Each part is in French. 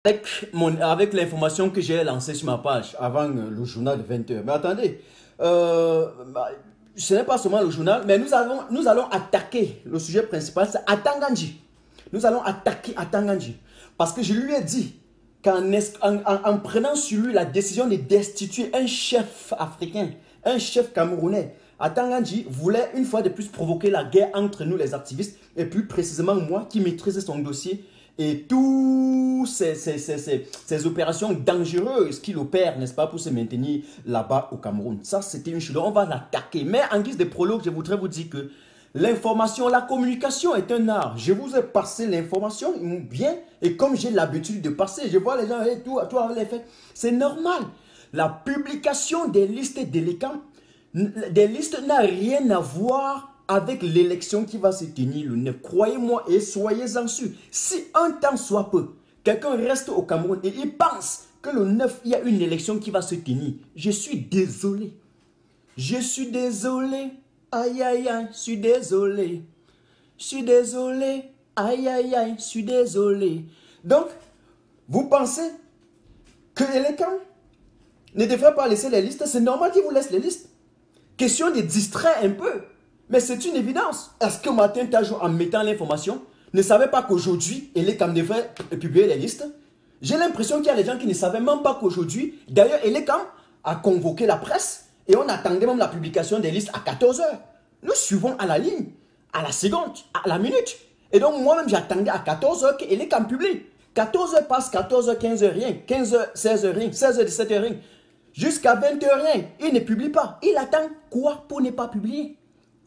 Avec l'information que j'ai lancée sur ma page avant le journal de 20 h. Mais attendez, ce n'est pas seulement le journal, mais nous allons attaquer le sujet principal, c'est Atanganji. Nous allons attaquer Atanganji. Parce que je lui ai dit qu'en prenant sur lui la décision de destituer un chef africain, un chef camerounais, Atanganji voulait une fois de plus provoquer la guerre entre nous les activistes et plus précisément moi qui maîtrise son dossier et toutes ces opérations dangereuses qu'il opère, n'est-ce pas, pour se maintenir là-bas au Cameroun. Ça, c'était une chose. On va l'attaquer. Mais en guise de prologue, je voudrais vous dire que l'information, la communication est un art. Je vous ai passé l'information bien et comme j'ai l'habitude de passer, je vois les gens, hey, toi avec les faits. C'est normal. La publication des listes d'élections, des listes n'a rien à voir avec l'élection qui va se tenir le 9. Croyez-moi et soyez-en sûrs. Si un temps soit peu, quelqu'un reste au Cameroun et il pense que le 9, il y a une élection qui va se tenir, je suis désolé. Je suis désolé. Aïe, aïe, aïe, je suis désolé. Je suis désolé. Aïe, aïe, aïe, je suis désolé. Donc, vous pensez que l'élection ne devrait pas laisser les listes? C'est normal qu'il vous laisse les listes. Question de distraire un peu. Mais c'est une évidence. Est-ce que Martin Tajou, en mettant l'information, ne savait pas qu'aujourd'hui, Elekam devrait publier les listes? J'ai l'impression qu'il y a des gens qui ne savaient même pas qu'aujourd'hui, d'ailleurs, Elekam a convoqué la presse et on attendait même la publication des listes à 14 h. Nous suivons à la ligne, à la seconde, à la minute. Et donc, moi-même, j'attendais à 14 h qu'Elekam publie. 14 h passe, 14 h 15 h rien, 15 h 16 h rien, 16 h 17 h rien. Jusqu'à 20 h rien, il ne publie pas. Il attend quoi pour ne pas publier?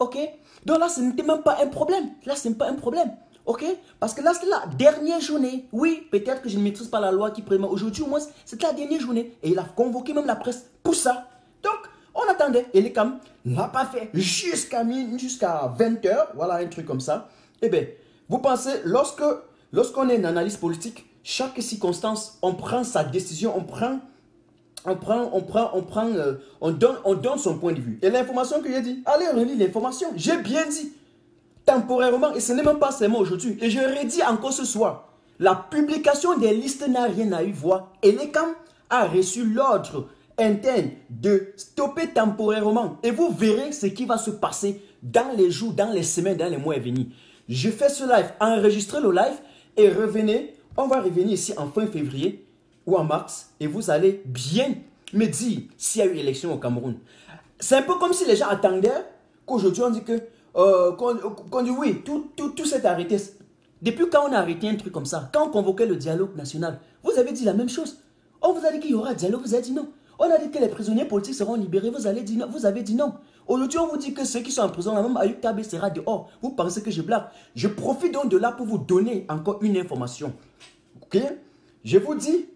Ok? Donc là, ce n'était même pas un problème. Là, ce n'est pas un problème. Ok? Parce que là, c'est la dernière journée. Oui, peut-être que je ne maîtrise pas la loi qui prévoit. Aujourd'hui, au moins, c'est la dernière journée. Et il a convoqué même la presse pour ça. Donc, on attendait. Et l'ECAM n'a pas fait jusqu'à 20 h. Voilà, un truc comme ça. Eh bien, vous pensez, lorsqu'on est une analyse politique, chaque circonstance, on prend sa décision, on donne son point de vue. Et l'information que j'ai dit, allez relire l'information. J'ai bien dit, temporairement, et ce n'est même pas seulement aujourd'hui. Et je redis encore ce soir, la publication des listes n'a rien à y voir. Et l'ECAM a reçu l'ordre interne de stopper temporairement. Et vous verrez ce qui va se passer dans les jours, dans les semaines, dans les mois à venir. Je fais ce live, enregistrez le live et revenez. On va revenir ici en fin février ou en mars et vous allez bien me dire s'il y a eu élection au Cameroun. C'est un peu comme si les gens attendaient qu'aujourd'hui on dit que qu'on dit oui, tout s'est arrêté. Depuis quand on a arrêté un truc comme ça? Quand on convoquait le dialogue national, vous avez dit la même chose. On vous a dit qu'il y aura un dialogue, vous avez dit non. On a dit que les prisonniers politiques seront libérés, vous avez dit non. Vous avez dit non. Aujourd'hui, on vous dit que ceux qui sont en prison, même Ayub Tabe sera dehors. Vous pensez que je blague? Je profite donc de là pour vous donner encore une information. Ok? Je vous dis,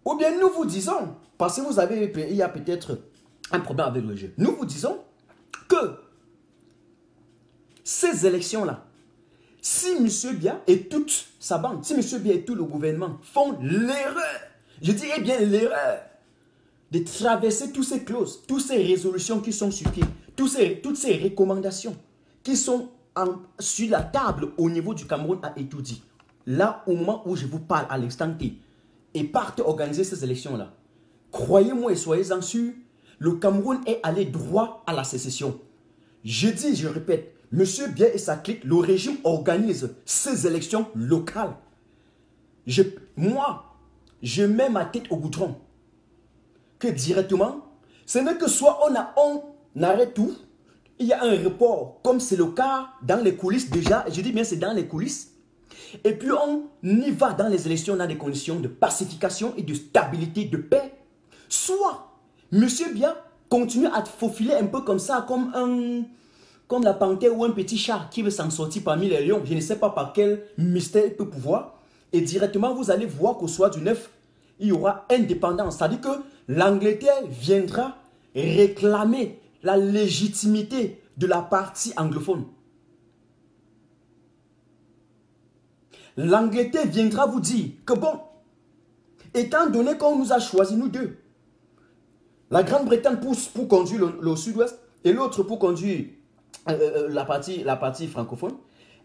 ou bien nous vous disons, parce que il y a peut-être un problème avec le jeu. Nous vous disons que ces élections-là, si M. Bia et toute sa bande, si M. Bia et tout le gouvernement font l'erreur, je dirais bien l'erreur, de traverser toutes ces clauses, toutes ces résolutions qui sont sur pied, toutes ces recommandations qui sont sur la table au niveau du Cameroun à étudier. Là, au moment où je vous parle à l'instant T, et partent organiser ces élections-là, croyez-moi et soyez-en sûrs, le Cameroun est allé droit à la sécession. Je dis, je répète, M. Bia et sa clique, le régime organise ces élections locales. Moi, je mets ma tête au goudron. Que directement, ce n'est que soit on arrête tout, il y a un report, comme c'est le cas dans les coulisses déjà, je dis bien c'est dans les coulisses, et puis on y va dans les élections dans des conditions de pacification et de stabilité, de paix. Soit M. Bia continue à faufiler un peu comme ça, comme la panthère ou un petit chat qui veut s'en sortir parmi les lions. Je ne sais pas par quel mystère il peut pouvoir. Et directement, vous allez voir qu'au soir du 9, il y aura indépendance. C'est-à-dire que l'Angleterre viendra réclamer la légitimité de la partie anglophone. L'Angleterre viendra vous dire que bon, étant donné qu'on nous a choisi nous deux, la Grande-Bretagne pour conduire le sud-ouest et l'autre pour conduire la partie francophone,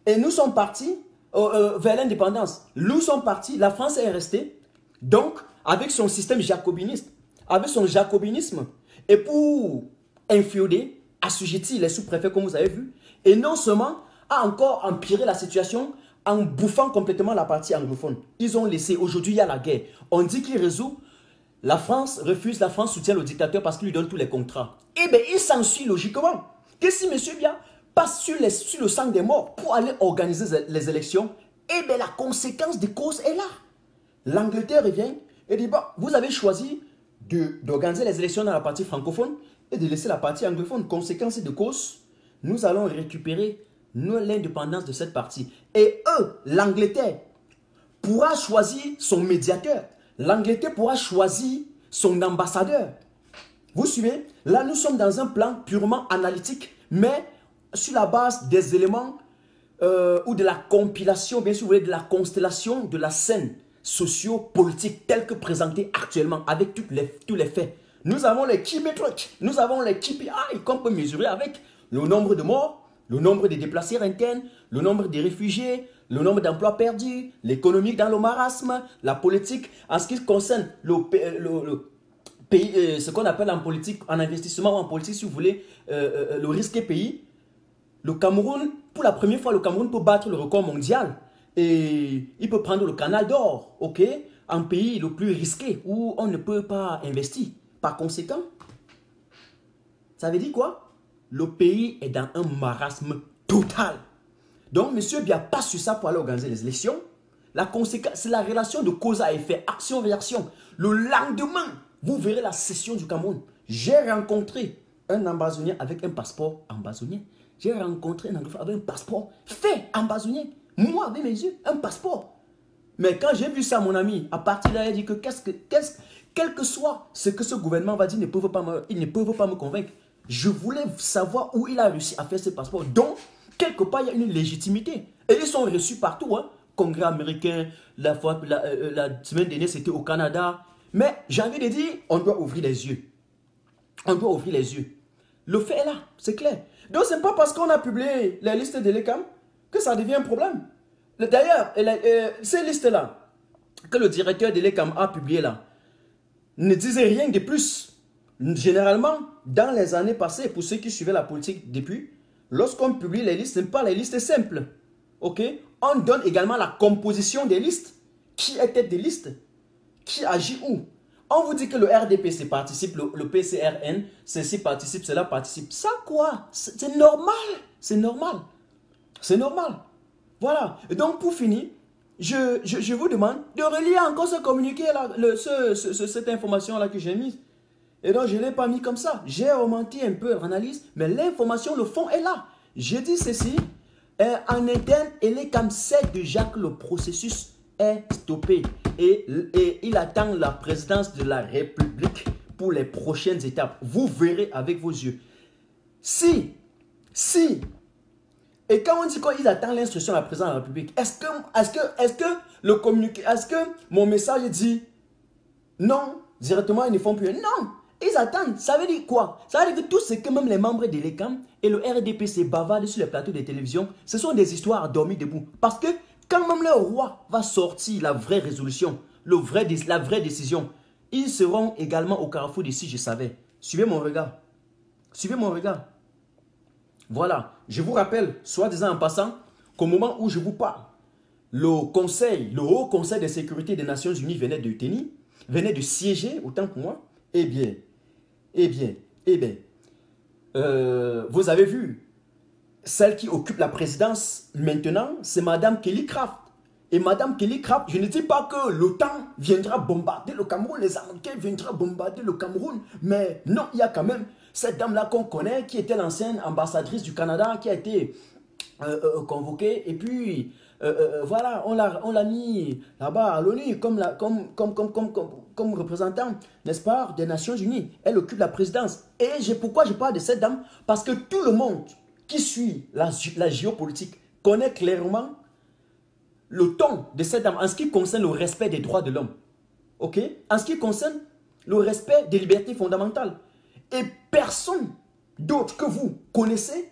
et nous sommes partis vers l'indépendance. Nous sommes partis, la France est restée, Donc, avec son système jacobiniste, avec son jacobinisme, et pour inféoder, assujettir les sous-préfets comme vous avez vu, et non seulement a encore empiré la situation en bouffant complètement la partie anglophone. Ils ont laissé, aujourd'hui il y a la guerre. On dit qu'il résout, la France refuse, la France soutient le dictateur parce qu'il lui donne tous les contrats. Eh bien, il s'ensuit logiquement que si M. Biya passe sur le sang des morts pour aller organiser les élections, eh bien la conséquence des causes est là. L'Angleterre revient et dit, bah, vous avez choisi d'organiser les élections dans la partie francophone et de laisser la partie anglophone. Conséquence de cause, nous allons récupérer l'indépendance de cette partie. Et eux, l'Angleterre, pourra choisir son médiateur. L'Angleterre pourra choisir son ambassadeur. Vous suivez? Là, nous sommes dans un plan purement analytique, mais sur la base des éléments ou de la compilation, bien sûr, vous voulez, de la constellation de la scène socio-politique telle que présentée actuellement avec tous les faits. Nous avons les key metrics, nous avons les KPI qu'on peut mesurer avec le nombre de morts, le nombre de déplacés internes, le nombre de réfugiés, le nombre d'emplois perdus, l'économie dans le marasme, la politique. En ce qui concerne le pays, ce qu'on appelle en politique, en investissement ou en politique, si vous voulez, le risque pays, le Cameroun, pour la première fois, le Cameroun peut battre le record mondial. Et il peut prendre le canal d'or, ok, un pays le plus risqué où on ne peut pas investir. Par conséquent, ça veut dire quoi? Le pays est dans un marasme total. Donc, M. Biya passe sur ça pour aller organiser les élections. La conséquence, c'est la relation de cause à effet, action-réaction. Le lendemain, vous verrez la session du Cameroun. J'ai rencontré un ambazonien avec un passeport ambazonien. J'ai rencontré un anglophone avec un passeport fait ambazonien. Moi, avec mes yeux, un passeport. Mais quand j'ai vu ça, mon ami, à partir de là, il a dit que quel que soit ce que ce gouvernement va dire, ils ne peuvent pas me convaincre. Je voulais savoir où il a réussi à faire ce passeport. Donc, quelque part, il y a une légitimité. Et ils sont reçus partout. Hein. Congrès américain, la semaine dernière, c'était au Canada. Mais j'ai envie de dire, on doit ouvrir les yeux. On doit ouvrir les yeux. Le fait est là, c'est clair. Donc, ce n'est pas parce qu'on a publié les listes de l'ECAM que ça devient un problème. D'ailleurs, ces listes-là, que le directeur de l'ECAM a publiées là, ne disaient rien de plus. Généralement, dans les années passées, pour ceux qui suivaient la politique depuis, lorsqu'on publie les listes, ce n'est pas les listes simples. Ok? On donne également la composition des listes. Qui est tête des listes? Qui agit où? On vous dit que le RDPC participe, le PCRN, ceci participe, cela participe. Ça quoi? C'est normal. C'est normal. C'est normal. Voilà. Et donc pour finir, je vous demande de relire encore ce communiqué-là, cette information-là que j'ai mise. Et donc je ne l'ai pas mis comme ça. J'ai augmenté un peu l'analyse, mais l'information, le fond est là. J'ai dit ceci, en interne, il est comme ça déjà que le processus est stoppé. Et il attend la présidence de la République pour les prochaines étapes. Vous verrez avec vos yeux. Si, et quand on dit qu'il attend l'instruction de la présidence de la République, est-ce que le communiqué, est-ce que mon message dit non, directement ils ne font plus? Non, ils attendent. Ça veut dire quoi? Ça veut dire que tout ce que même les membres de l'ECAM et le RDPC bavardent sur les plateaux de télévision, ce sont des histoires à dormir debout. Parce que quand même le roi va sortir la vraie résolution, la vraie décision, ils seront également au carrefour d'ici, je savais. Suivez mon regard. Suivez mon regard. Voilà, je vous rappelle, soi-disant en passant, qu'au moment où je vous parle, le Haut Conseil de sécurité des Nations Unies venait de siéger, autant pour moi. Eh bien, vous avez vu, celle qui occupe la présidence maintenant, c'est Madame Kelly Craft. Et Madame Kelly Craft, je ne dis pas que l'OTAN viendra bombarder le Cameroun, les Américains viendront bombarder le Cameroun, mais non, il y a quand même cette dame-là qu'on connaît, qui était l'ancienne ambassadrice du Canada, qui a été convoquée, et puis voilà, on l'a mis là-bas à l'ONU comme représentant, n'est-ce pas, des Nations Unies. Elle occupe la présidence. Et pourquoi je parle de cette dame? Parce que tout le monde qui suit la géopolitique connaît clairement le ton de cette dame en ce qui concerne le respect des droits de l'homme. Ok? En ce qui concerne le respect des libertés fondamentales. Et personne d'autre que vous connaissez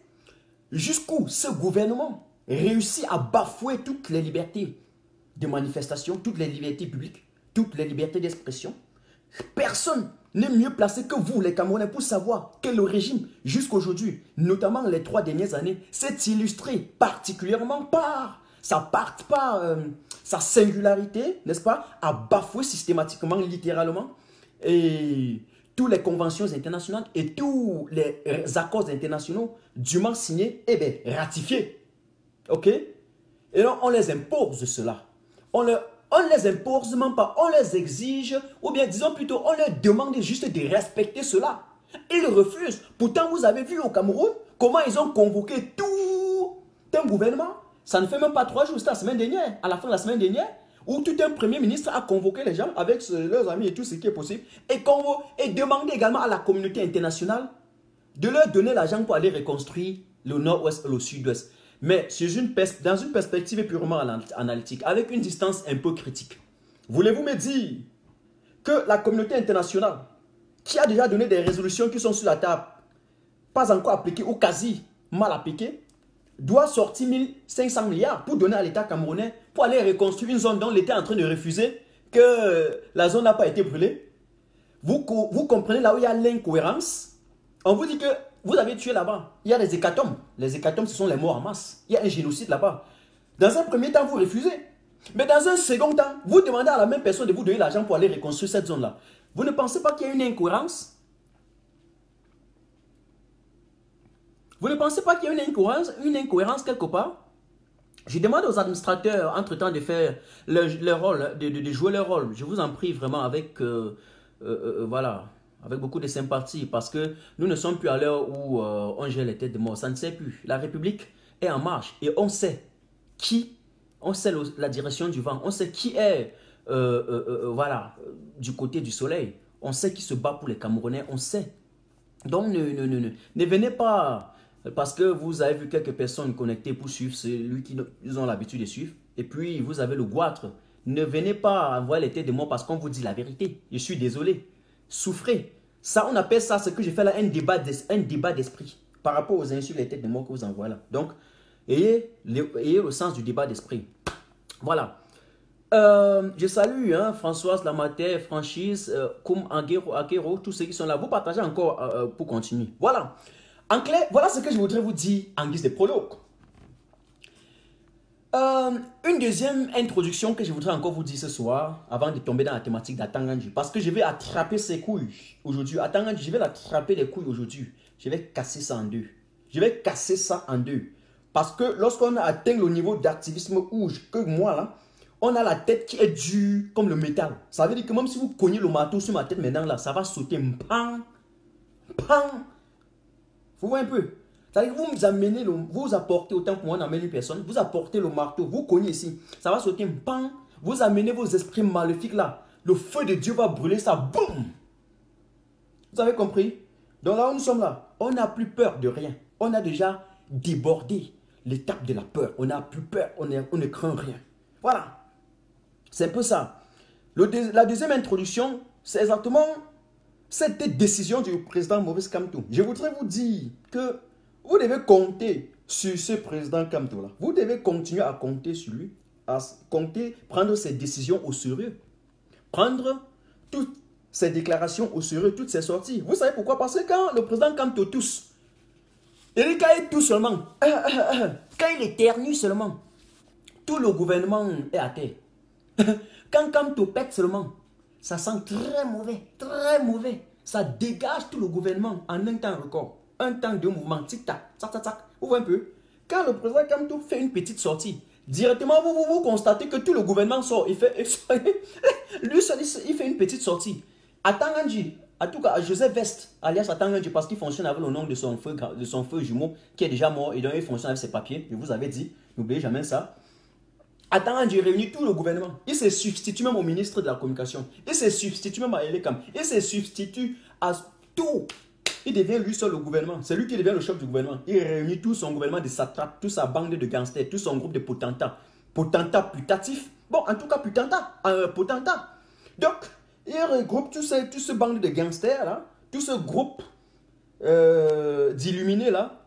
jusqu'où ce gouvernement réussit à bafouer toutes les libertés de manifestation, toutes les libertés publiques, toutes les libertés d'expression. Personne n'est mieux placé que vous, les Camerounais, pour savoir que le régime, jusqu'aujourd'hui, notamment les 3 dernières années, s'est illustré particulièrement par sa singularité, n'est-ce pas, à bafouer systématiquement, littéralement, et toutes les conventions internationales et tous les accords internationaux dûment signés, eh bien, ratifiés. Ok? Et donc, on les impose cela. On les impose même pas, on les exige, ou bien disons plutôt, on leur demande juste de respecter cela. Ils refusent. Pourtant, vous avez vu au Cameroun comment ils ont convoqué tout un gouvernement. Ça ne fait même pas 3 jours, c'était la semaine dernière, à la fin de la semaine dernière, où tout un premier ministre a convoqué les gens avec leurs amis et tout ce qui est possible, et demandé également à la communauté internationale de leur donner l'argent pour aller reconstruire le nord-ouest et le sud-ouest. Mais dans une perspective purement analytique, avec une distance un peu critique. Voulez-vous me dire que la communauté internationale, qui a déjà donné des résolutions qui sont sur la table, pas encore appliquées ou quasi mal appliquées, doit sortir 1500 milliards pour donner à l'État camerounais pour aller reconstruire une zone dont l'État est en train de refuser que la zone n'a pas été brûlée? Vous comprenez là où il y a l'incohérence? On vous dit que vous avez tué là-bas. Il y a des hécatombes. Les hécatombes, ce sont les morts en masse. Il y a un génocide là-bas. Dans un premier temps, vous refusez. Mais dans un second temps, vous demandez à la même personne de vous donner l'argent pour aller reconstruire cette zone-là. Vous ne pensez pas qu'il y a une incohérence? Vous ne pensez pas qu'il y a une incohérence quelque part? Je demande aux administrateurs, entre-temps, de faire leur rôle, de jouer leur rôle. Je vous en prie vraiment avec... voilà, avec beaucoup de sympathie, parce que nous ne sommes plus à l'heure où on gère les têtes de mort. Ça ne sait plus. La République est en marche et on sait la direction du vent, on sait qui est voilà, du côté du soleil, on sait qui se bat pour les Camerounais, on sait. Donc ne venez pas, parce que vous avez vu quelques personnes connectées pour suivre celui qu'ils ont l'habitude de suivre, et puis vous avez le goitre. Ne venez pas envoyer les têtes de mort parce qu'on vous dit la vérité. Je suis désolé. Souffrez. Ça, on appelle ça, ce que je fais là, un débat d'esprit par rapport aux insultes, les têtes de mort que vous envoyez là. Donc, ayez le sens du débat d'esprit. Voilà. Je salue Françoise Lamater, Franchise, Koum Agero, tous ceux qui sont là. Vous partagez encore pour continuer. Voilà. En clair, voilà ce que je voudrais vous dire en guise de prologue. Une deuxième introduction que je voudrais encore vous dire ce soir, avant de tomber dans la thématique d'Atangandji, parce que je vais attraper ses couilles aujourd'hui. Atangandji, je vais l'attraper les couilles aujourd'hui. Je vais casser ça en deux. Je vais casser ça en deux. Parce que lorsqu'on a atteint le niveau d'activisme rouge, que moi là, on a la tête qui est dure comme le métal. Ça veut dire que même si vous cognez le marteau sur ma tête maintenant là, ça va sauter. Pam, pam. Vous voyez un peu? C'est-à-dire que vous nous amenez, vous apportez, autant pour moi d'amener une personne, vous apportez le marteau, vous cognez ici, ça va sauter, pan, vous amenez vos esprits maléfiques là, le feu de Dieu va brûler ça, boum. Vous avez compris? Donc là où nous sommes là, on n'a plus peur de rien. On a déjà débordé l'étape de la peur. On n'a plus peur, on ne craint rien. Voilà. C'est un peu ça. La deuxième introduction, c'est exactement cette décision du président Maurice Kamto. Je voudrais vous dire que vous devez compter sur ce président Kamto là. Vous devez continuer à compter sur lui, prendre ses décisions au sérieux. Prendre toutes ses déclarations au sérieux, toutes ses sorties. Vous savez pourquoi? Parce que quand le président Kamto tousse, quand il tousse seulement, quand il éternue seulement, tout le gouvernement est à terre. Quand Kamto pète seulement, ça sent très mauvais, très mauvais. Ça dégage tout le gouvernement en un temps record. Un temps de mouvement, tic-tac, tac-tac-tac. Vous voyez un peu? Quand le président Kamto fait une petite sortie, directement, vous constatez que tout le gouvernement sort. Lui seul, il fait une petite sortie. Atangandji, en tout cas, à Joseph Vest, alias Atangandji, parce qu'il fonctionne avec le nom de son feu jumeau, qui est déjà mort, et donc il fonctionne avec ses papiers. Je vous avais dit, n'oubliez jamais ça. Atangandji réunit tout le gouvernement. Il se substitue même au ministre de la Communication. Il se substitue même à Elekam. Il se substitue à tout. Il devient lui seul le gouvernement. C'est lui qui devient le chef du gouvernement. Il réunit tout son gouvernement de satrapes, toute sa bande de gangsters, tout son groupe de potentats. Potentats putatifs. Bon, en tout cas, potentats. Donc, il regroupe tout ce bande de gangsters là, tout ce groupe d'illuminés là,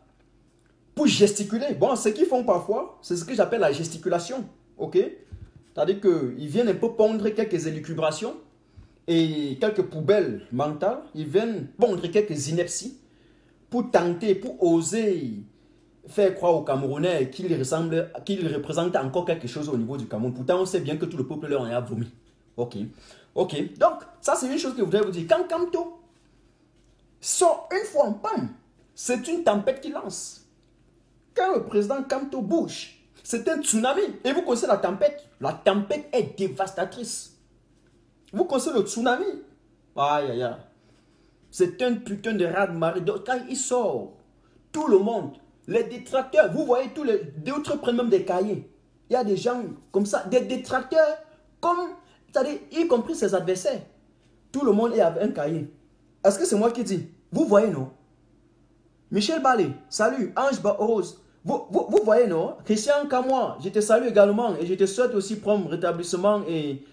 pour gesticuler. Bon, ce qu'ils font parfois, c'est ce que j'appelle la gesticulation. Ok? C'est-à-dire qu'ils viennent un peu pondre quelques élucubrations et quelques poubelles mentales. Ils viennent pondre quelques inepties pour tenter, pour oser faire croire aux Camerounais qu'ils représentent encore quelque chose au niveau du Cameroun. Pourtant, on sait bien que tout le peuple leur en a vomi. Ok. Ok. Donc, ça, c'est une chose que je voudrais vous dire. Quand Kamto sort une fois en panne, c'est une tempête qui lance. Quand le président Kamto bouge, c'est un tsunami. Et vous connaissez la tempête? La tempête est dévastatrice. Vous connaissez le tsunami? Aïe, aïe, aïe. C'est un putain de raz-de-marée. Donc, quand il sort, tout le monde, les détracteurs, vous voyez tous les d'autres prennent même des cahiers. Il y a des gens comme ça, des détracteurs, comme, c'est-à-dire, y compris ses adversaires. Tout le monde est avec un cahier. Est-ce que c'est moi qui dis? Vous voyez, non? Michel Balé, salut. Ange Rose, vous voyez, non? Christian Kamois, je te salue également et je te souhaite aussi prompt rétablissement et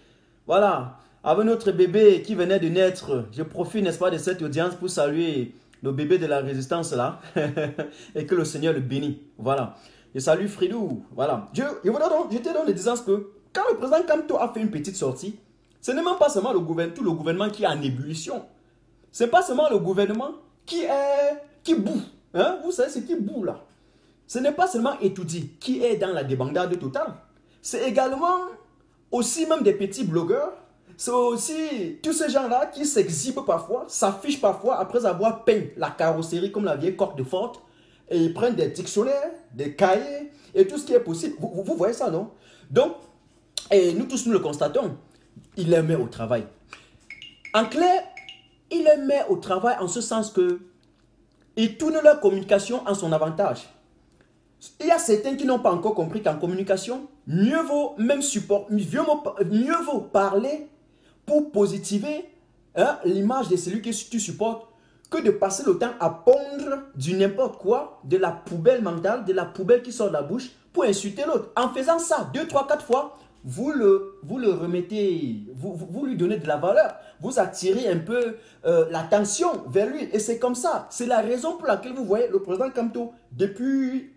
voilà. Avec notre bébé qui venait de naître, je profite, n'est-ce pas, de cette audience pour saluer le bébé de la résistance là et que le Seigneur le bénisse. Voilà. Je salue Fridou. Voilà. Je te donne l'exemple que quand le président Kamto a fait une petite sortie, ce n'est même pas seulement tout le gouvernement qui est en ébullition. Ce n'est pas seulement le gouvernement qui boue. Hein? Vous savez, c'est qui boue là. Ce n'est pas seulement Etoudi qui est dans la débandade totale. C'est également aussi même des petits blogueurs. C'est aussi tous ces gens-là qui s'exhibent parfois, s'affichent parfois après avoir peint la carrosserie comme la vieille coque de Ford. Et ils prennent des dictionnaires, des cahiers et tout ce qui est possible. Vous voyez ça, non? Donc, et nous tous nous le constatons, il les met au travail. En clair, il les met au travail en ce sens que ils tournent leur communication en son avantage. Il y a certains qui n'ont pas encore compris qu'en communication, mieux vaut même mieux vaut parler pour positiver l'image de celui que tu supportes que de passer le temps à pondre du n'importe quoi, de la poubelle mentale, de la poubelle qui sort de la bouche pour insulter l'autre. En faisant ça 2, 3, 4 fois, vous le remettez, vous lui donnez de la valeur, vous attirez un peu l'attention vers lui. Et c'est comme ça. C'est la raison pour laquelle vous voyez le président Kamto, depuis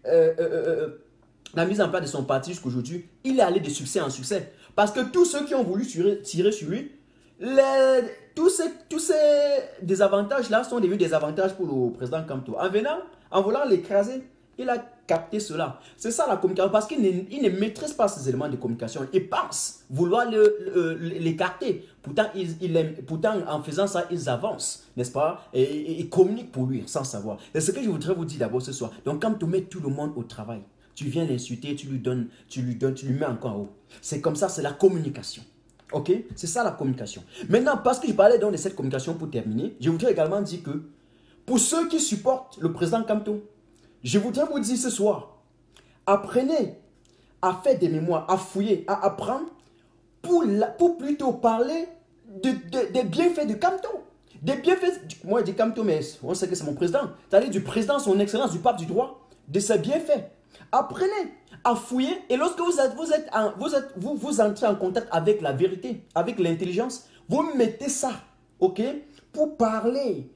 la mise en place de son parti jusqu'aujourd'hui, il est allé de succès en succès. Parce que tous ceux qui ont voulu tirer sur lui, tous ces désavantages-là sont devenus des avantages pour le président Kamto. En voulant l'écraser, il a capté cela. C'est ça la communication, parce qu'il ne maîtrise pas ces éléments de communication. Il pense vouloir l'écarter. Pourtant, en faisant ça, ils avancent, n'est-ce pas? Et ils communiquent pour lui, sans savoir. C'est ce que je voudrais vous dire d'abord ce soir. Donc, quand tu mets tout le monde au travail, tu viens l'insulter, tu lui mets encore en haut. C'est comme ça, c'est la communication. Ok? C'est ça la communication. Maintenant, parce que je parlais donc de cette communication pour terminer, je voudrais également dire que pour ceux qui supportent le président Kamto, je voudrais vous dire ce soir, apprenez à faire des mémoires, à fouiller, à apprendre pour plutôt parler des bienfaits de Kamto. Des bienfaits, moi je dis Kamto, mais on sait que c'est mon président. C'est-à-dire du président, son excellence, du pape du droit, de ses bienfaits. Apprenez à fouiller et lorsque vous entrez en contact avec la vérité, avec l'intelligence, vous mettez ça, ok, pour parler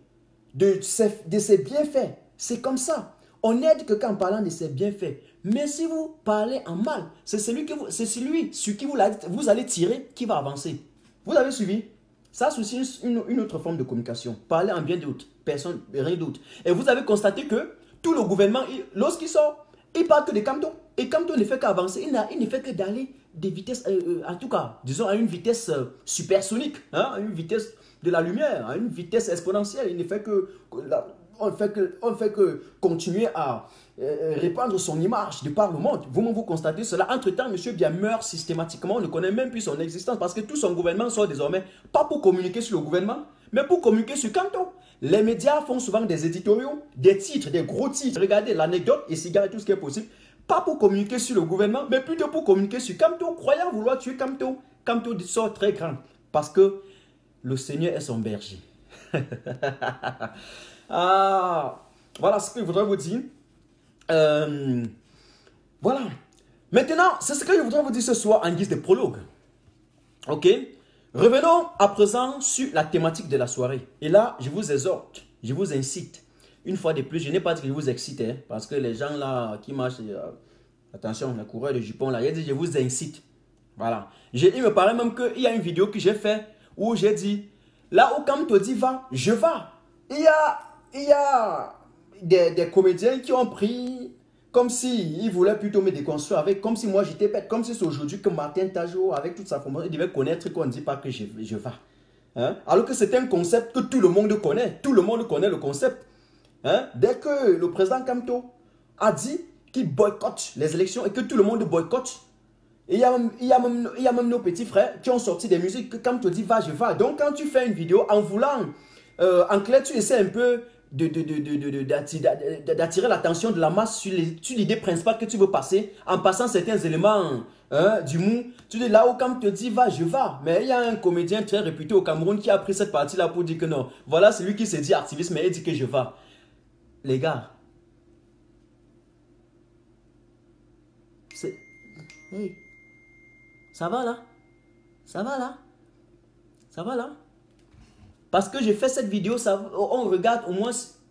de ses bienfaits. C'est comme ça. On n'aide que qu'en parlant de ses bienfaits. Mais si vous parlez en mal, c'est celui sur qui vous allez tirer qui va avancer. Vous avez suivi? Ça, c'est aussi une autre forme de communication. Parler en bien d'autres, personne, rien d'autre. Et vous avez constaté que tout le gouvernement, lorsqu'il sort, il parle que de Kamto. Et Kamto ne fait qu'avancer. Il ne fait que d'aller des vitesses, en tout cas, disons à une vitesse supersonique, hein, à une vitesse de la lumière, à une vitesse exponentielle. Il ne fait que... On ne fait que continuer à répandre son image de par le monde. Vous-même, vous constatez cela. Entre-temps, M. Biya meurt systématiquement. On ne connaît même plus son existence parce que tout son gouvernement sort désormais, pas pour communiquer sur le gouvernement, mais pour communiquer sur Kamto. Les médias font souvent des éditoriaux, des titres, des gros titres. Regardez l'anecdote et cigares et tout ce qui est possible. Pas pour communiquer sur le gouvernement, mais plutôt pour communiquer sur Kamto. Croyant vouloir tuer Kamto, Kamto sort très grand parce que le Seigneur est son berger. Ah, voilà ce que je voudrais vous dire. Voilà. Maintenant, c'est ce que je voudrais vous dire ce soir en guise de prologue. Ok? Revenons à présent sur la thématique de la soirée. Et là, je vous exhorte, je vous incite. Une fois de plus, je n'ai pas dit que je vous excite, hein, parce que les gens là qui marchent, attention, la coureur de jupons là, il a dit je vous incite Voilà. Il me paraît même qu'il y a une vidéo que j'ai fait où j'ai dit, là où Kam te dit va, je vais. Il y a des comédiens qui ont pris comme si ils voulaient plutôt me déconstruire avec, comme si moi j'étais bête, comme si c'est aujourd'hui que Martin Tajot, avec toute sa formation, il devait connaître qu'on ne dit pas que je vais. Hein? Alors que c'est un concept que tout le monde connaît. Tout le monde connaît le concept. Hein? Dès que le président Kamto a dit qu'il boycotte les élections et que tout le monde boycotte, et il y a même nos petits frères qui ont sorti des musiques que Kamto dit va, je vais. Donc quand tu fais une vidéo en voulant, en clair, tu essaies un peu d'attirer l'attention de la masse sur l'idée principale que tu veux passer, en passant certains éléments du mou. Tu dis là où quand te dit va, je vais. Mais il y a un comédien très réputé au Cameroun qui a pris cette partie-là pour dire que non. Voilà celui qui s'est dit activiste, mais il dit que je vais. Les gars, c'est... Hey, ça va là? Ça va là? Ça va là? Parce que j'ai fait cette vidéo, on regarde au moins,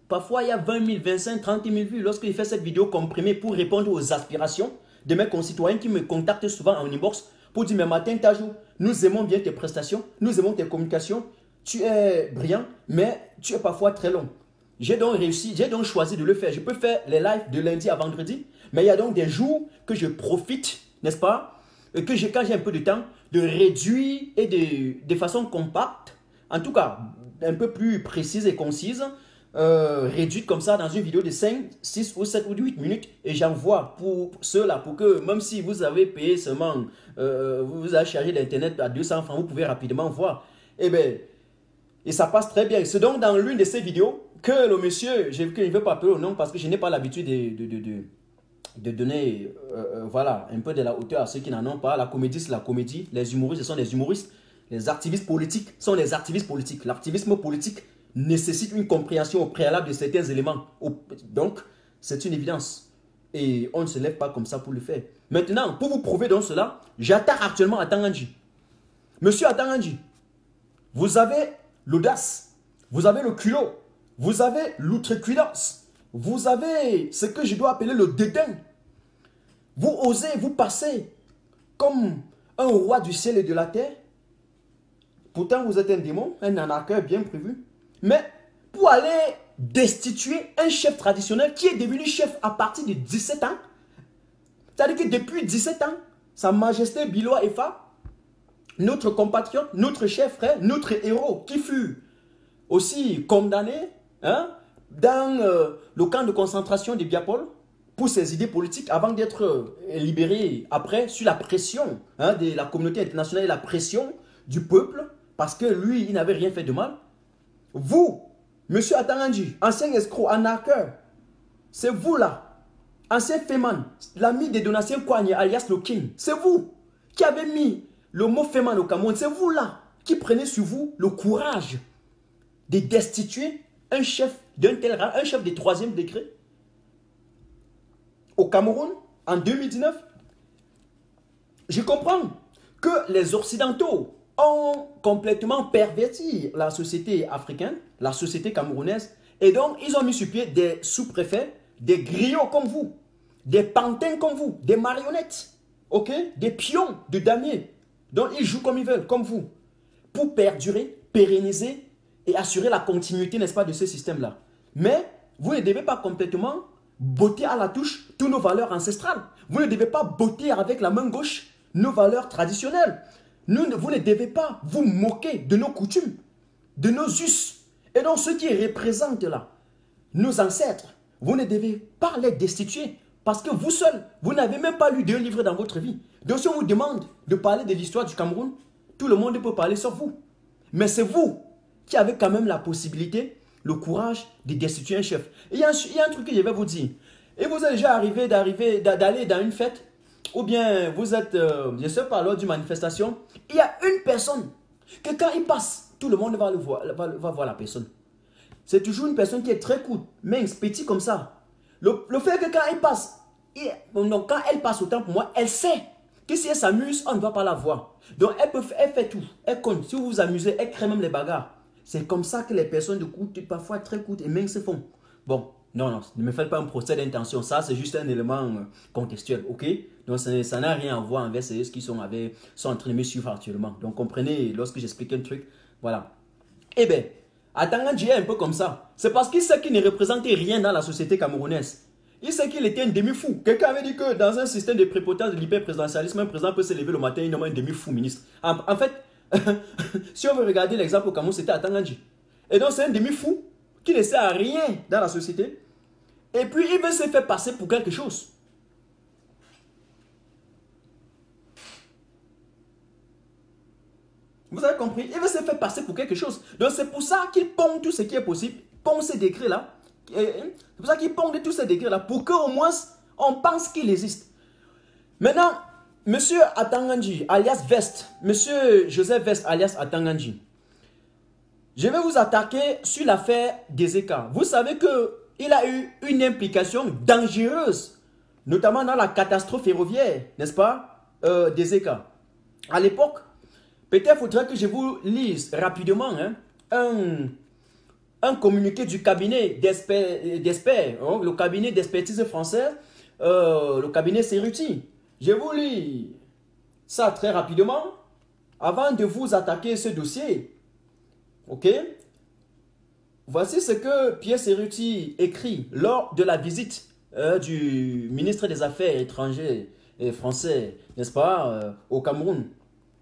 parfois il y a 20 000, 25 000, 30 000 vues lorsque j'ai fait cette vidéo comprimée pour répondre aux aspirations de mes concitoyens qui me contactent souvent en inbox pour dire, mais Martin Tajot, nous aimons bien tes prestations, nous aimons tes communications, tu es brillant, mais tu es parfois très long. J'ai donc réussi, j'ai donc choisi de le faire. Je peux faire les lives de lundi à vendredi, mais il y a donc des jours que je profite, n'est-ce pas, et que quand j'ai un peu de temps, de réduire et de façon compacte, en tout cas, un peu plus précise et concise, réduite comme ça dans une vidéo de 5, 6 ou 7 ou 8 minutes. Et j'envoie pour ceux-là, pour que même si vous avez payé seulement, vous avez chargé l'internet à 200 francs, vous pouvez rapidement voir. Eh bien, et ça passe très bien. C'est donc dans l'une de ces vidéos que le monsieur, je ne veux pas appeler au nom parce que je n'ai pas l'habitude de donner voilà, un peu de la hauteur à ceux qui n'en ont pas. La comédie, c'est la comédie. Les humoristes, ce sont des humoristes. Les activistes politiques sont des activistes politiques. L'activisme politique nécessite une compréhension au préalable de certains éléments. Donc, c'est une évidence. Et on ne se lève pas comme ça pour le faire. Maintenant, pour vous prouver donc cela, j'attaque actuellement Atangandji. Monsieur Atangandji, vous avez l'audace, vous avez le culot, vous avez l'outrecuidance, vous avez ce que je dois appeler le dédain. Vous osez vous passer comme un roi du ciel et de la terre. Pourtant, vous êtes un démon, un anarcheur bien prévu. Mais pour aller destituer un chef traditionnel qui est devenu chef à partir de 17 ans, c'est-à-dire que depuis 17 ans, Sa Majesté Biloa Efa, notre compatriote, notre chef frère, notre héros, qui fut aussi condamné dans le camp de concentration de Biapol pour ses idées politiques avant d'être libéré après sur la pression de la communauté internationale et la pression du peuple parce que lui, il n'avait rien fait de mal. Vous, monsieur Atangandji, ancien escroc, anarcheur, c'est vous là, ancien Féman, l'ami de Donatien Kouagne alias le King, c'est vous qui avez mis le mot Féman au Cameroun, c'est vous là qui prenez sur vous le courage de destituer un chef d'un tel rang, un chef de 3e degré au Cameroun en 2019. Je comprends que les Occidentaux ont complètement perverti la société africaine, la société camerounaise, et donc ils ont mis sur pied des sous-préfets, des griots comme vous, des pantins comme vous, des marionnettes, ok, des pions de damier, dont ils jouent comme ils veulent, comme vous, pour perdurer, pérenniser et assurer la continuité, n'est-ce pas, de ce système-là. Mais vous ne devez pas complètement botter à la touche toutes nos valeurs ancestrales. Vous ne devez pas botter avec la main gauche nos valeurs traditionnelles. Vous ne devez pas vous moquer de nos coutumes, de nos us. Et donc ceux qui représentent là, nos ancêtres, vous ne devez pas les destituer. Parce que vous seul, vous n'avez même pas lu 2 livres dans votre vie. Donc si on vous demande de parler de l'histoire du Cameroun, tout le monde peut parler sauf vous. Mais c'est vous qui avez quand même la possibilité, le courage de destituer un chef. Il y a un truc que je vais vous dire. Et vous êtes déjà arrivé d'aller dans une fête, ou bien vous êtes, je ne sais pas, lors d'une manifestation, il y a une personne que quand il passe, tout le monde va voir la personne. C'est toujours une personne qui est très courte, mince, petit comme ça. Le fait que quand il passe, donc quand elle passe autant pour moi, elle sait que si elle s'amuse, on ne va pas la voir. Donc elle fait tout, elle compte. Si vous vous amusez, elle crée même les bagarres. C'est comme ça que les personnes de courte, parfois très courtes et minces se font. Bon, Non, non, ne me faites pas un procès d'intention. Ça, c'est juste un élément contextuel, ok? Donc, ça n'a rien à voir avec ceux qui sont en train de me suivre actuellement. Donc, comprenez, lorsque j'explique un truc, voilà. Eh bien, Atangandji est un peu comme ça. C'est parce qu'il sait qu'il ne représentait rien dans la société camerounaise. Il sait qu'il était un demi-fou. Quelqu'un avait dit que dans un système de prépotence de l'hyper-présidentialisme, un président peut se lever le matin, il nomme un demi-fou ministre. En fait, si on veut regarder l'exemple au Cameroun, c'était Atangandji. Et donc, c'est un demi-fou qui ne sert à rien dans la société. Et puis, il veut se faire passer pour quelque chose. Vous avez compris? Il veut se faire passer pour quelque chose. Donc, c'est pour ça qu'il pond tout ce qui est possible. Pond ces décrets-là. C'est pour ça qu'il pond tous ces décrets-là. Pour qu'au moins, on pense qu'il existe. Maintenant, monsieur Atangandji, alias Vest, monsieur Joseph Vest, alias Atangandji, je vais vous attaquer sur l'affaire des écarts. Vous savez qu'il a eu une implication dangereuse, notamment dans la catastrophe ferroviaire, n'est-ce pas, des écarts. À l'époque, peut-être faudrait que je vous lise rapidement un communiqué du cabinet d'experts, le cabinet d'expertise français, le cabinet Cerruti. Je vous lis ça très rapidement avant de vous attaquer ce dossier. Ok? Voici ce que Pierre Cerruti écrit lors de la visite du ministre des Affaires étrangères français, n'est-ce pas, au Cameroun.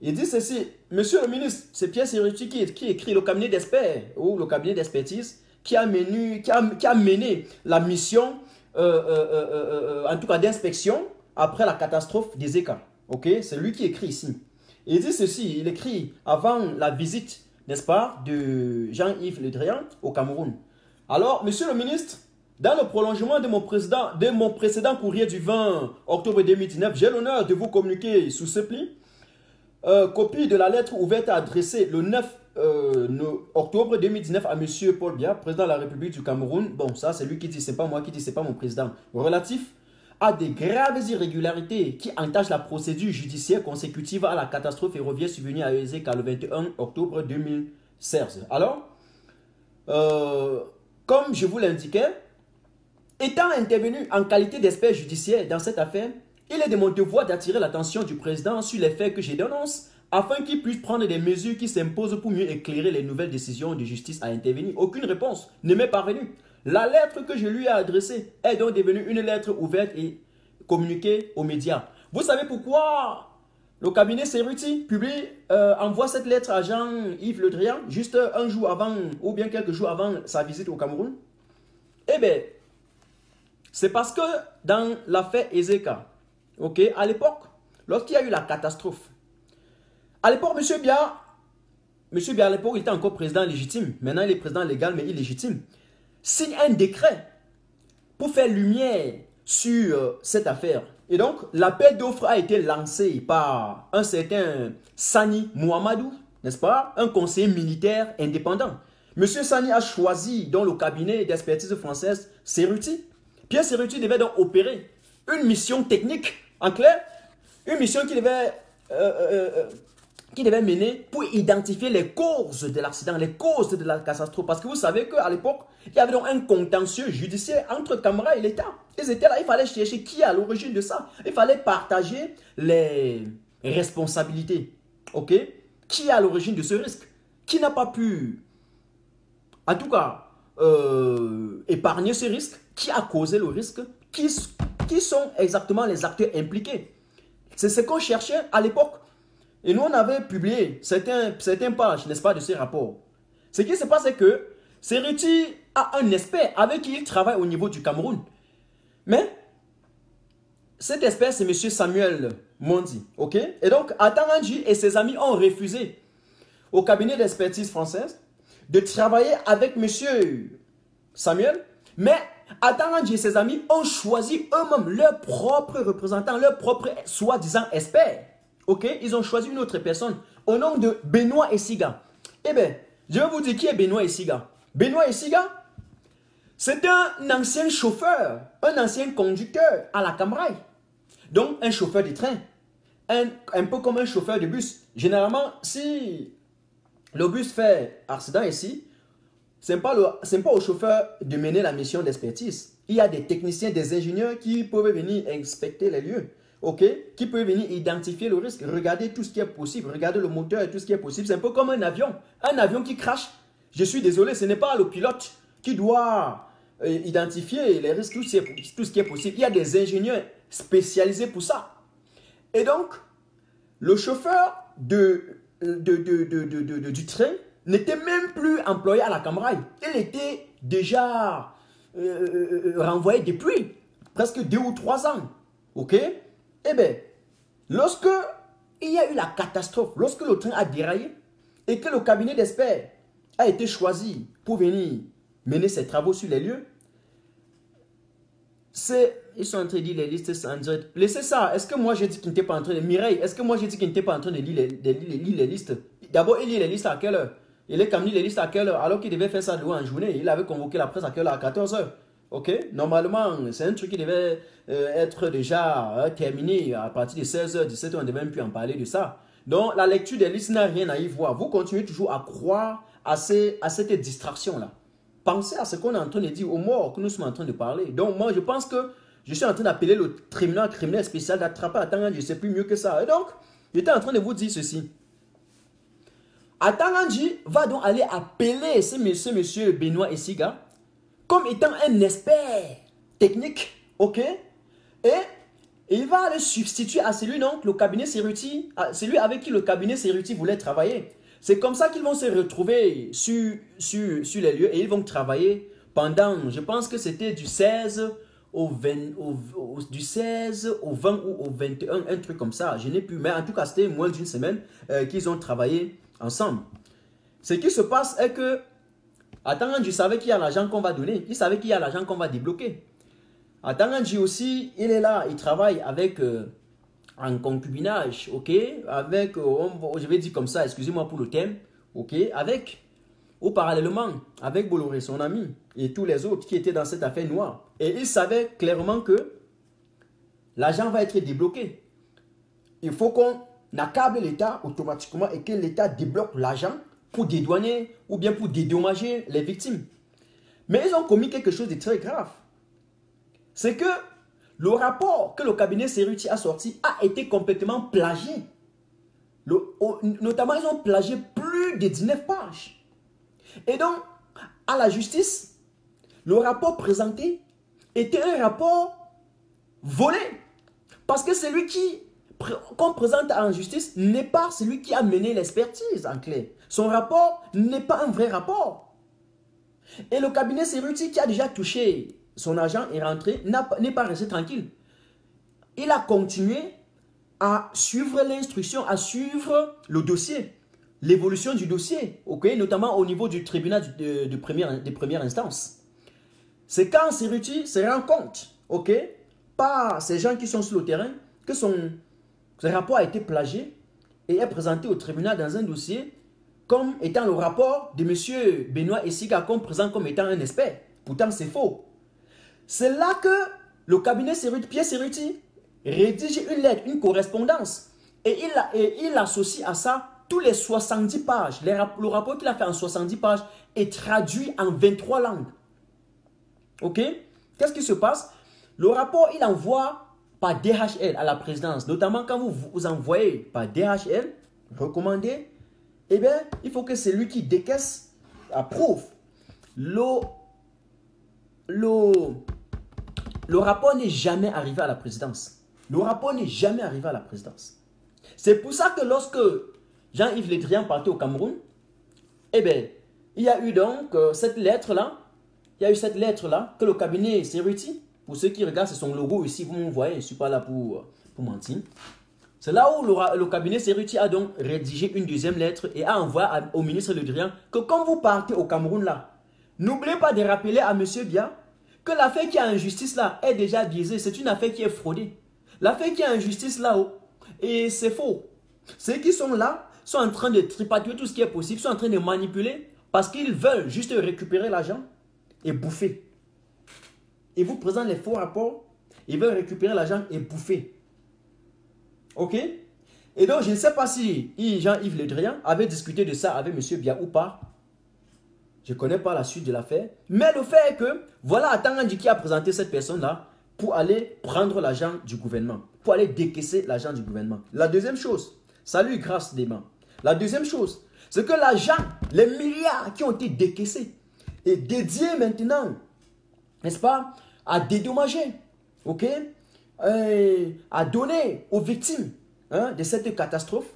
Il dit ceci: Monsieur le ministre, c'est Pierre Cerruti qui écrit le cabinet d'experts ou le cabinet d'expertise qui a mené la mission, en tout cas d'inspection, après la catastrophe des écarts. Ok? C'est lui qui écrit ici. Il dit ceci, il écrit avant la visite, n'est-ce pas, de Jean-Yves Le Drian au Cameroun. Alors, monsieur le ministre, dans le prolongement de mon précédent courrier du 20 octobre 2019, j'ai l'honneur de vous communiquer sous ce pli copie de la lettre ouverte adressée le 9 octobre 2019 à monsieur Paul Biya, président de la République du Cameroun. Bon, ça c'est lui qui dit, c'est pas moi qui dis, c'est pas mon président. Relatif à des graves irrégularités qui entachent la procédure judiciaire consécutive à la catastrophe ferroviaire survenue à Ezeka le 21 octobre 2016. Alors, comme je vous l'indiquais, étant intervenu en qualité d'expert judiciaire dans cette affaire, il est de mon devoir d'attirer l'attention du président sur les faits que je dénonce afin qu'il puisse prendre des mesures qui s'imposent pour mieux éclairer les nouvelles décisions de justice à intervenir. Aucune réponse ne m'est parvenue. La lettre que je lui ai adressée est donc devenue une lettre ouverte et communiquée aux médias. Vous savez pourquoi le cabinet Cerruti envoie cette lettre à Jean-Yves Le Drian juste un jour avant ou bien quelques jours avant sa visite au Cameroun? Eh bien, c'est parce que dans l'affaire Ezeka, ok, à l'époque, lorsqu'il y a eu la catastrophe, à l'époque, M. Biya, à l'époque, il était encore président légitime. Maintenant, il est président légal, mais illégitime. Signe un décret pour faire lumière sur cette affaire. Et donc, l'appel d'offres a été lancé par un certain Sani Mouamadou, n'est-ce pas? Un conseiller militaire indépendant. M. Sani a choisi dans le cabinet d'expertise française Cerruti. Pierre Cerruti devait donc opérer une mission technique, en clair, une mission qui devait mener pour identifier les causes de l'accident, les causes de la catastrophe. Parce que vous savez qu'à l'époque, il y avait donc un contentieux judiciaire entre Camara et l'État. Ils étaient là, il fallait chercher qui est à l'origine de ça. Il fallait partager les responsabilités. Ok? Qui est à l'origine de ce risque? Qui n'a pas pu, en tout cas, épargner ce risque? Qui a causé le risque? Qui sont exactement les acteurs impliqués? C'est ce qu'on cherchait à l'époque. Et nous, on avait publié certaines pages, n'est-ce pas, de ces rapports. Ce qui se passe, c'est que Cerruti a un expert avec qui il travaille au niveau du Cameroun. Mais cet expert, c'est M. Samuel Mondi. Ok? Et donc, Atangandji et ses amis ont refusé au cabinet d'expertise française de travailler avec M. Samuel. Mais Atangandji et ses amis ont choisi eux-mêmes leurs propres représentants, leurs propres soi-disant experts. Ok, ils ont choisi une autre personne au nom de Benoît Essiga. Eh bien, je vais vous dire qui est Benoît Essiga. Benoît Essiga, c'est un ancien chauffeur, un ancien conducteur à la Camraille. Donc, un chauffeur de train. Un peu comme un chauffeur de bus. Généralement, si le bus fait accident ici, c'est pas au chauffeur de mener la mission d'expertise. Il y a des techniciens, des ingénieurs qui peuvent venir inspecter les lieux. OK? Qui peuvent venir identifier le risque, regarder tout ce qui est possible, regarder le moteur et tout ce qui est possible. C'est un peu comme un avion. Un avion qui crache, je suis désolé, ce n'est pas le pilote qui doit identifier les risques, tout ce qui est possible. Il y a des ingénieurs spécialisés pour ça. Et donc, le chauffeur du train n'était même plus employé à la Camraille. Il était déjà renvoyé depuis presque 2 ou 3 ans. OK? Eh bien, lorsque il y a eu la catastrophe, lorsque le train a déraillé et que le cabinet d'experts a été choisi pour venir mener ses travaux sur les lieux, ils sont en train de lire les listes sans dire. Laissez ça. Est-ce que moi j'ai dit qu'il n'était pas en train de... Mireille, est-ce que moi j'ai dit qu'il n'était pas en train de lire les listes? D'abord, il lit les listes à quelle heure? Il est comme lire les listes à quelle heure? Alors qu'il devait faire ça de en journée. Il avait convoqué la presse à quelle heure? À 14 heures. Ok? Normalement, c'est un truc qui devait être déjà terminé à partir de 16 h 17 h. On ne devait même plus en parler de ça. Donc, la lecture des listes n'a rien à y voir. Vous continuez toujours à croire à cette distraction-là. Pensez à ce qu'on est en train de dire aux morts que nous sommes en train de parler. Donc, moi, je pense que je suis en train d'appeler le tribunal criminel spécial d'attraper Atangandji. Je ne sais plus mieux que ça. Et donc, j'étais en train de vous dire ceci. Atangandji va donc aller appeler ce monsieur Benoît Esiga comme étant un expert technique. OK? Et il va aller substituer à celui, donc, le cabinet Cerruti, celui avec qui le cabinet Cerruti voulait travailler. C'est comme ça qu'ils vont se retrouver sur les lieux et ils vont travailler pendant, je pense que c'était du 16 au 20 ou au 21, un truc comme ça. Je n'ai plus, mais en tout cas, c'était moins d'une semaine qu'ils ont travaillé ensemble. Ce qui se passe est que, Atangandji savait qu'il y a l'argent qu'on va donner, il savait qu'il y a l'argent qu'on va débloquer. Atangandji aussi, il est là, il travaille avec... en concubinage, ok, avec, je vais dire comme ça, excusez-moi pour le thème, ok, avec, ou parallèlement, avec Bolloré, son ami, et tous les autres qui étaient dans cette affaire noire. Et il savait clairement que l'argent va être débloqué. Il faut qu'on accable l'État automatiquement et que l'État débloque l'argent pour dédouaner ou bien pour dédommager les victimes. Mais ils ont commis quelque chose de très grave. C'est que le rapport que le cabinet Cerruti a sorti a été complètement plagié. Notamment, ils ont plagié plus de 19 pages. Et donc, à la justice, le rapport présenté était un rapport volé. Parce que celui qu'on présente en justice n'est pas celui qui a mené l'expertise en clair. Son rapport n'est pas un vrai rapport. Et le cabinet Cerruti qui a déjà touché son argent est rentré, n'est pas resté tranquille. Il a continué à suivre l'instruction, à suivre le dossier, l'évolution du dossier, okay, notamment au niveau du tribunal de première instance. C'est quand Cerruti se rend compte, okay, par ces gens qui sont sur le terrain, que ce rapport a été plagié et est présenté au tribunal dans un dossier comme étant le rapport de M. Benoît Esiga qu'on présente comme étant un expert. Pourtant, c'est faux. C'est là que le cabinet Pierre Cerruti rédige une lettre, une correspondance. Et il associe à ça tous les 70 pages. Le rapport qu'il a fait en 70 pages est traduit en 23 langues. Ok? Qu'est-ce qui se passe? Le rapport, il envoie par DHL à la présidence. Notamment quand vous envoyez par DHL, recommandé, eh bien, il faut que celui qui décaisse approuve. Le rapport n'est jamais arrivé à la présidence. Le rapport n'est jamais arrivé à la présidence. C'est pour ça que lorsque Jean-Yves Le Drian partait au Cameroun, eh bien, il y a eu donc cette lettre-là. Il y a eu cette lettre-là que le cabinet Cerruti, pour ceux qui regardent, c'est son logo ici, vous me voyez, je ne suis pas là pour mentir. C'est là où le cabinet Cerruti a donc rédigé une deuxième lettre et a envoyé au ministre Le Drian que quand vous partez au Cameroun là, n'oubliez pas de rappeler à M. Bia que l'affaire qui est en justice là est déjà biaisée. C'est une affaire qui est fraudée. L'affaire qui est en justice là-haut, et c'est faux. Ceux qui sont là sont en train de tripatouiller tout ce qui est possible, sont en train de manipuler parce qu'ils veulent juste récupérer l'argent et bouffer. Ils vous présentent les faux rapports, ils veulent récupérer l'argent et bouffer. Ok? Et donc, je ne sais pas si Jean-Yves Le Drian avait discuté de ça avec M. Bia ou pas. Je ne connais pas la suite de l'affaire. Mais le fait est que, voilà Atangandji qui a présenté cette personne-là pour aller prendre l'argent du gouvernement. Pour aller décaisser l'argent du gouvernement. La deuxième chose, salut grâce des mains. La deuxième chose, c'est que l'argent, les milliards qui ont été décaissés, est dédié maintenant, n'est-ce pas, à dédommager, ok, à donner aux victimes de cette catastrophe.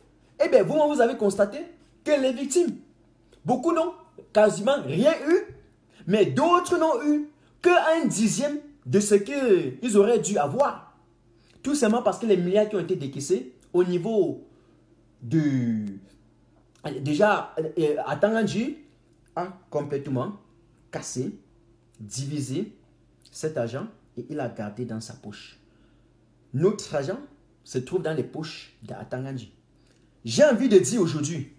Eh bien, vous avez constaté que les victimes, beaucoup n'ont quasiment rien eu, mais d'autres n'ont eu qu'un dixième de ce qu'ils auraient dû avoir. Tout simplement parce que les milliards qui ont été décaissés au niveau du... Déjà, Atangandji a complètement cassé, divisé cet argent et il a gardé dans sa poche. Notre argent se trouve dans les poches d'Atangandji. J'ai envie de dire aujourd'hui,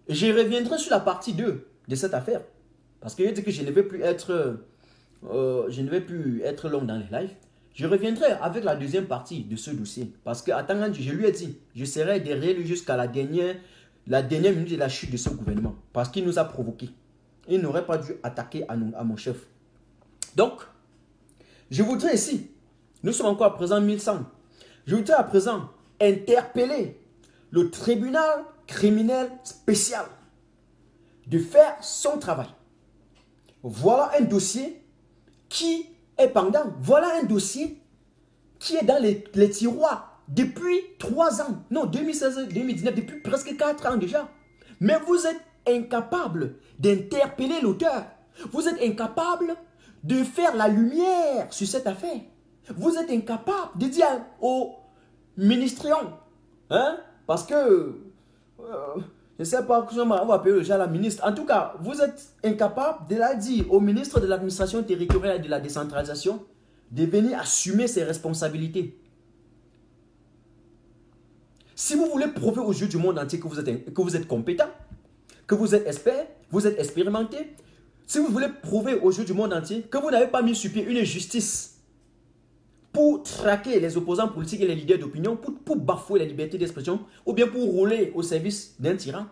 je reviendrai sur la partie 2 de cette affaire. Parce que je dis que je ne vais plus être long dans les lives. Je reviendrai avec la deuxième partie de ce dossier. Parce que Atangandji, je lui ai dit, je serai derrière lui jusqu'à la dernière minute de la chute de ce gouvernement. Parce qu'il nous a provoqués. Il n'aurait pas dû attaquer à mon chef. Donc, je voudrais ici, nous sommes encore à présent 1100. Je voudrais à présent interpeller le tribunal criminel spécial de faire son travail. Voilà un dossier qui est pendant. Voilà un dossier qui est dans les tiroirs depuis 3 ans. Non, 2016-2019, depuis presque 4 ans déjà. Mais vous êtes incapable d'interpeller l'auteur. Vous êtes incapable de faire la lumière sur cette affaire. Vous êtes incapable de dire au ministérium, parce que, je ne sais pas comment on va appeler déjà la ministre. En tout cas, vous êtes incapable de la dire au ministre de l'administration territoriale et de la décentralisation de venir assumer ses responsabilités. Si vous voulez prouver aux yeux du monde entier que vous êtes compétent, que vous êtes expert, vous êtes expérimenté, si vous voulez prouver aux yeux du monde entier que vous n'avez pas mis sur pied une justice pour traquer les opposants politiques et les leaders d'opinion, pour bafouer la liberté d'expression, ou bien pour rouler au service d'un tyran,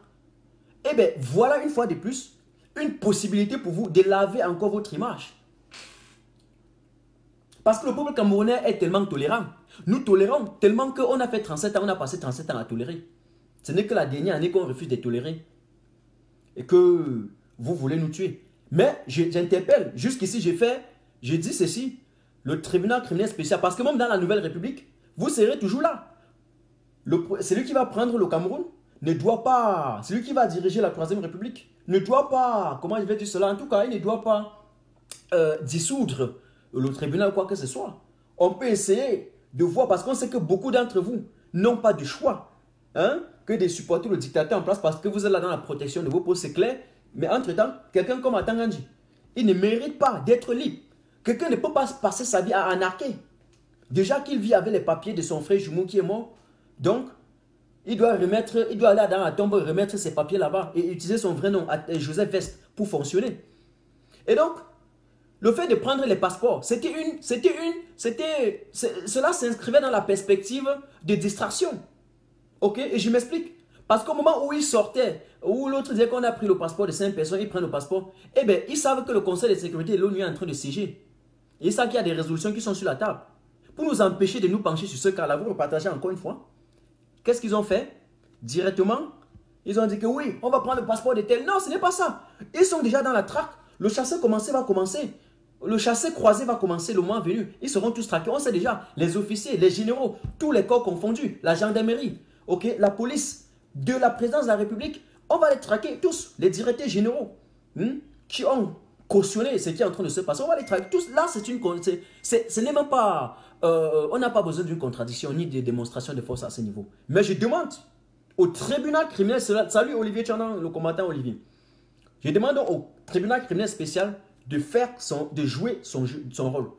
eh bien, voilà une fois de plus, une possibilité pour vous de laver encore votre image. Parce que le peuple camerounais est tellement tolérant. Nous tolérons tellement qu'on a fait 37 ans, on a passé 37 ans à tolérer. Ce n'est que la dernière année qu'on refuse de tolérer. Et que vous voulez nous tuer. Mais j'interpelle, jusqu'ici je dis ceci, le tribunal criminel spécial, parce que même dans la Nouvelle République, vous serez toujours là. Celui qui va prendre le Cameroun ne doit pas, celui qui va diriger la Troisième République, ne doit pas, comment je vais dire cela, en tout cas, il ne doit pas dissoudre le tribunal, quoi que ce soit. On peut essayer de voir, parce qu'on sait que beaucoup d'entre vous n'ont pas de choix que de supporter le dictateur en place, parce que vous êtes là dans la protection de vos postes, c'est clair. Mais entre-temps, quelqu'un comme Atangandji, il ne mérite pas d'être libre. Quelqu'un ne peut pas passer sa vie à anarquer. Déjà qu'il vit avec les papiers de son frère jumeau qui est mort. Donc, il doit aller dans la tombe, remettre ses papiers là-bas et utiliser son vrai nom, Joseph Vest, pour fonctionner. Et donc, le fait de prendre les passeports, cela s'inscrivait dans la perspective de distraction. Ok? Et je m'explique. Parce qu'au moment où ils sortaient, où l'autre disait qu'on a pris le passeport de 5 personnes, ils prennent le passeport, eh bien, ils savent que le Conseil de sécurité de l'ONU est en train de siéger. Ils savent qu'il y a des résolutions qui sont sur la table. Pour nous empêcher de nous pencher sur ce cas-là, vous repartagez encore une fois. Qu'est-ce qu'ils ont fait? Directement, ils ont dit que oui, on va prendre le passeport de tel. Non, ce n'est pas ça. Ils sont déjà dans la traque. Le chassé va commencer. Le chassé croisé va commencer le mois venu. Ils seront tous traqués. On sait déjà, les officiers, les généraux, tous les corps confondus, la gendarmerie, ok, la police, de la présidence de la République, on va les traquer tous, les directeurs généraux qui ont cautionné ce qui est en train de se passer. On va les traquer tous. Là, ce n'est même pas... on n'a pas besoin d'une contradiction ni de démonstration de force à ce niveau. Mais je demande au tribunal criminel... Salut Olivier Tchernan, le combattant Olivier. Je demande au tribunal criminel spécial de jouer son rôle,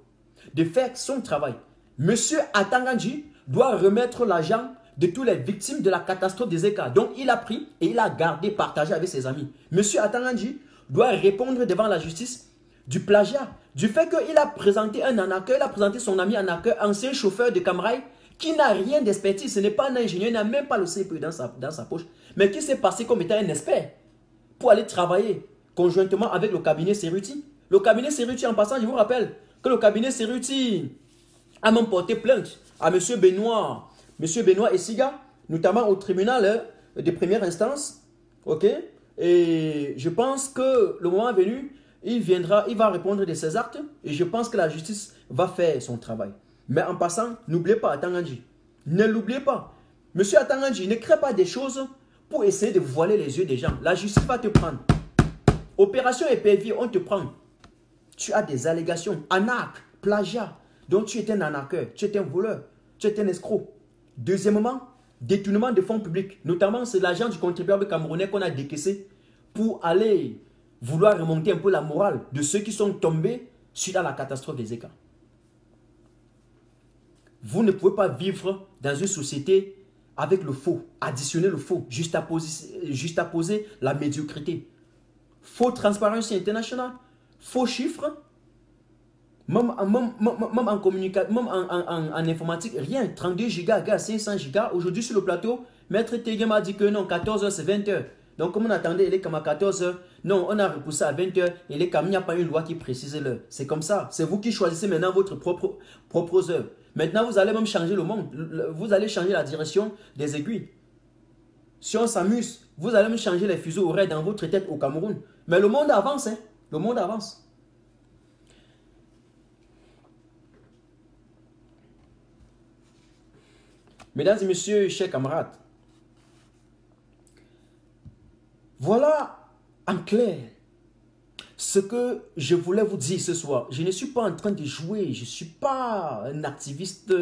de faire son travail. Monsieur Atangandji doit remettre l'argent de toutes les victimes de la catastrophe des Eka. Donc, il a pris et il a gardé, partagé avec ses amis. Monsieur Atangandji doit répondre devant la justice du plagiat, du fait qu'il a présenté un arnaqueur, il a présenté son ami arnaqueur, ancien chauffeur de Camrail, qui n'a rien d'expertise. Ce n'est pas un ingénieur, il n'a même pas le CPE dans sa poche, mais qui s'est passé comme étant un expert pour aller travailler conjointement avec le cabinet Cerruti. Le cabinet Cerruti, en passant, je vous rappelle que le cabinet Cerruti a même porté plainte à M. Benoît Essiga, notamment au tribunal de première instance. Ok? Et je pense que le moment venu, il va répondre de ses actes et je pense que la justice va faire son travail. Mais en passant, n'oubliez pas Atangandji. Ne l'oubliez pas. Monsieur Atangandji, ne crée pas des choses pour essayer de voiler les yeux des gens. La justice va te prendre. Opération épervier, on te prend. Tu as des allégations, arnaque, plagiat. Donc tu es un arnaqueur, tu es un voleur, tu es un escroc. Deuxièmement, détournement de fonds publics. Notamment, c'est l'argent du contribuable camerounais qu'on a décaissé pour aller vouloir remonter un peu la morale de ceux qui sont tombés suite à la catastrophe des ECA. Vous ne pouvez pas vivre dans une société avec le faux, additionner le faux, juste à poser la médiocrité. Faux transparency internationale, faux chiffres, même en communication, même en informatique, rien, 32 gigas, 500 gigas. Aujourd'hui sur le plateau, Maître Tegem a dit que non, 14h c'est 20h. Donc comme on attendait, il est comme à 14h. Non, on a repoussé à 20h. Il est comme il n'y a pas une loi qui précise l'heure. C'est comme ça. C'est vous qui choisissez maintenant votre propre heure. Maintenant, vous allez même changer le monde. Vous allez changer la direction des aiguilles. Si on s'amuse, vous allez même changer les fuseaux horaires dans votre tête au Cameroun. Mais le monde avance, hein. Le monde avance. Mesdames et messieurs, chers camarades, voilà en clair ce que je voulais vous dire ce soir. Je ne suis pas en train de jouer, je ne suis pas un activiste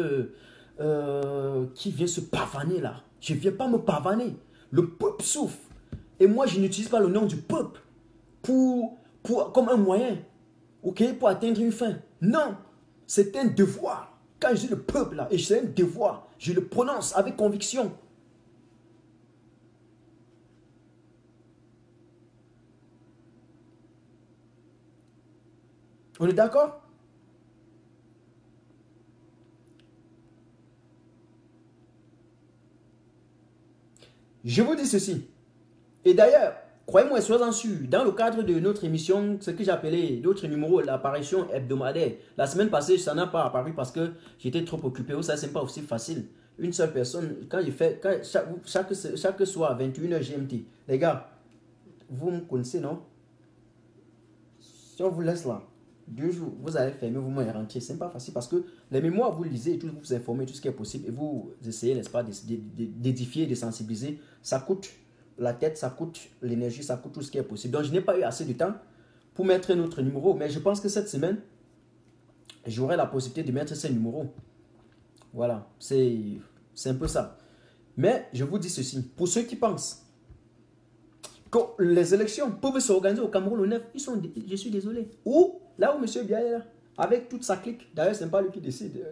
qui vient se pavaner là. Je ne viens pas me pavaner. Le peuple souffre. Et moi, je n'utilise pas le nom du peuple comme un moyen, ok, pour atteindre une fin. Non, c'est un devoir. Quand je dis le peuple là, et c'est un devoir, je le prononce avec conviction. On est d'accord? Je vous dis ceci. Et d'ailleurs, croyez-moi, soyez-en sûrs, dans le cadre de notre émission, ce que j'appelais d'autres numéros, l'apparition hebdomadaire, la semaine passée, ça n'a pas apparu parce que j'étais trop occupé. Ça, c'est pas aussi facile. Une seule personne, quand il fait, chaque soir, 21h GMT, les gars, vous me connaissez, non? Si on vous laisse là, 2 jours, vous allez fermer, vous m'allez rentrer. C'est pas facile parce que les mémoires, vous lisez et tout, vous informez tout ce qui est possible et vous essayez, n'est-ce pas, d'édifier, de sensibiliser. Ça coûte la tête, ça coûte l'énergie, ça coûte tout ce qui est possible. Donc, je n'ai pas eu assez de temps pour mettre un autre numéro. Mais je pense que cette semaine, j'aurai la possibilité de mettre ces numéros. Voilà, c'est un peu ça. Mais je vous dis ceci, pour ceux qui pensent que les élections peuvent s'organiser au Cameroun le 9, je suis désolé. Ou là où M. Biaye est là, avec toute sa clique, d'ailleurs, ce n'est pas lui qui décide,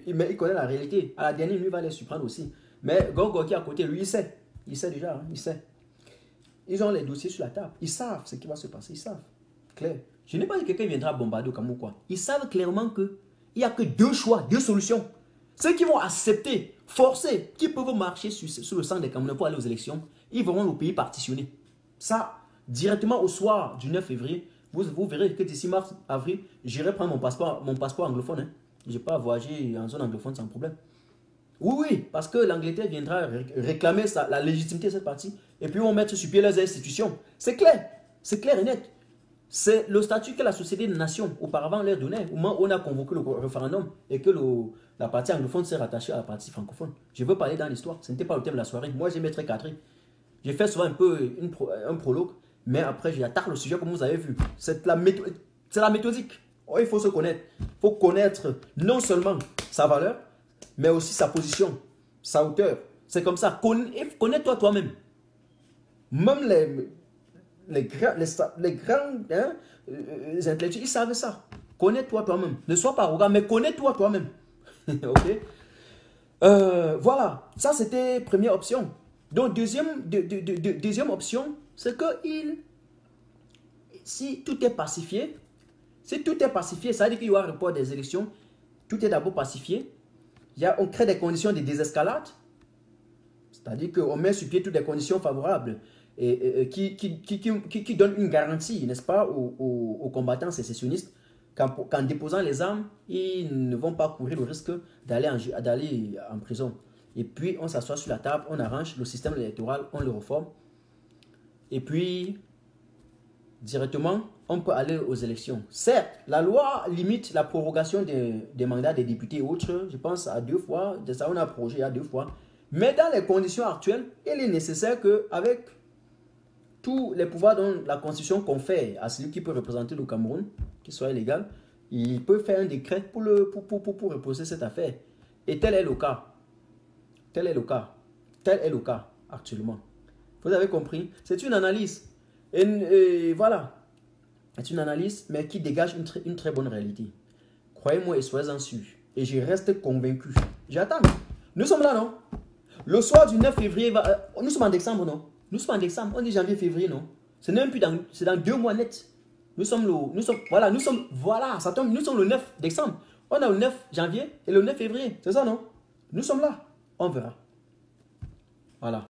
mais il connaît la réalité. À la dernière, lui va les surprendre aussi. Mais Gogo qui est à côté, lui, il sait. Il sait déjà, hein, il sait. Ils ont les dossiers sur la table. Ils savent ce qui va se passer. Ils savent. Clair. Je n'ai pas dit que quelqu'un viendra bombarder au Cameroun, quoi. Ils savent clairement qu'il n'y a que 2 choix, 2 solutions. Ceux qui vont accepter, forcer, qui peuvent marcher sur le sang des Camerounais pour aller aux élections, ils verront le pays partitionné. Ça, directement au soir du 9 février, vous verrez que d'ici mars, avril, j'irai prendre mon passeport anglophone. Hein. Je n'ai pas voyager en zone anglophone sans problème. Oui, oui, parce que l'Angleterre viendra réclamer la légitimité de cette partie et puis on va mettre sur pied les institutions. C'est clair et net. C'est le statut que la Société des Nations auparavant leur donnait au moment où on a convoqué le référendum et que la partie anglophone s'est rattachée à la partie francophone. Je veux parler dans l'histoire, ce n'était pas le thème de la soirée. Moi, j'ai maître Catherine. J'ai fait souvent un peu un prologue, mais après, j'attaque le sujet comme vous avez vu. C'est la méthodique. Oh, il faut se connaître. Il faut connaître non seulement sa valeur, mais aussi sa position, sa hauteur. C'est comme ça. Connais-toi toi-même. Même les grands intellectuels, ils savent ça. Connais-toi toi-même. Ne sois pas arrogant, mais connais-toi toi-même. Ok? Voilà. Ça, c'était première option. Donc, deuxième option, c'est que si tout est pacifié, ça veut dire qu'il y aura un report des élections. Tout est d'abord pacifié. On crée des conditions de désescalade. C'est-à-dire qu'on met sur pied toutes les conditions favorables. qui donne une garantie, n'est-ce pas, aux combattants sécessionnistes qu'en déposant les armes, ils ne vont pas courir le risque d'aller en prison. Et puis, on s'assoit sur la table, on arrange le système électoral, on le reforme. Et puis, directement, on peut aller aux élections. Certes, la loi limite la prorogation des mandats des députés et autres, je pense à 2 fois, de ça on a prorogé à 2 fois. Mais dans les conditions actuelles, il est nécessaire qu'avec tous les pouvoirs dont la Constitution confère à celui qui peut représenter le Cameroun, qu'il soit légal, il peut faire un décret pour reposer cette affaire. Et tel est le cas. Tel est le cas. Tel est le cas actuellement. Vous avez compris? C'est une analyse. Et voilà. C'est une analyse, mais qui dégage une très bonne réalité. Croyez-moi et soyez-en sûrs. Et je reste convaincu. J'attends. Nous sommes là, non? Le soir du 9 février, nous sommes en décembre, non? Nous sommes en décembre, on dit janvier, février, non? C'est même plus c'est dans 2 mois net. Nous sommes ça tombe, nous sommes le 9 décembre. On a le 9 janvier et le 9 février, c'est ça, non? Nous sommes là, on verra. Voilà.